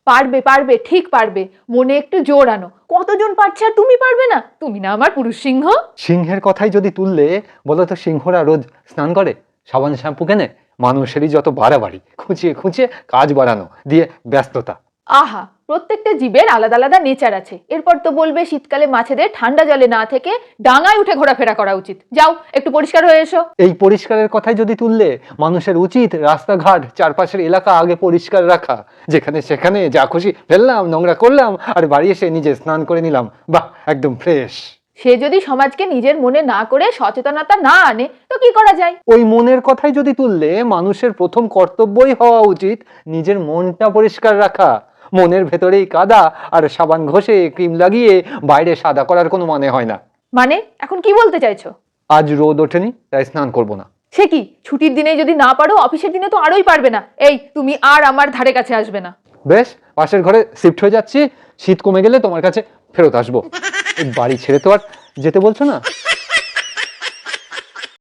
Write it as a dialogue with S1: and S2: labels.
S1: পারবে পারবে, ঠিক পারবে, মনে একটু জোর আনো। কতজন পারছে আর তুমি পারবে না? তুমি না আমার পুরুষ সিংহ।
S2: সিংহের কথাই যদি তুললে, বলো তো সিংহরা রোজ স্নান করে সাবান শ্যাম্পু কেনে? মানুষেরই যত বাড়াবাড়ি, খুঁচিয়ে খুঁচিয়ে কাজ বাড়ানো দিয়ে ব্যস্ততা।
S1: আহা, প্রত্যেকটা জীবের আলাদা আলাদা নেচার আছে। এরপর তো বলবে শীতকালে মাছেদের ঠান্ডা জলে না থেকে ডাঙায় উঠে ঘোরাফেরা করা উচিত। যাও একটু পরিষ্কার হয়ে এসো।
S2: এই পরিষ্কারের কথাই যদি তুললে, মানুষের উচিত রাস্তাঘাট চারপাশের এলাকা আগে পরিষ্কার রাখা। যেখানে সেখানে যা খুশি ফেললাম, নোংরা করলাম, আর বাড়ি এসে নিজে স্নান করে নিলাম, বাহ একদম ফ্রেশ।
S1: সে যদি সমাজকে নিজের মনে না করে সচেতনতা না আনে তো কি করা যায়?
S2: ওই মনের কথাই যদি তুললে, মানুষের প্রথম কর্তব্যই হওয়া উচিত নিজের মনটা পরিষ্কার রাখা। মনের ভেতরেই কাদা, আর সাবান ঘষে ক্রিম লাগিয়ে বাইরে সাদা করার কোনো মানে হয় না।
S1: মানে এখন কি বলতে চাইছো?
S2: আজ রোদ ওঠেনি তাই স্নান করব না।
S1: সে কি, ছুটির দিনে যদি না পারো অফিসের দিনে তো আরোই পারবে না। এই তুমি আর আমার ধারে কাছে আসবে না।
S2: বেশ, পাশের ঘরে শিফট হয়ে যাচ্ছি, শীত কমে গেলে তোমার কাছে ফেরত আসবো। এই বাড়ি ছেড়ে তো আর যেতে বলছো না?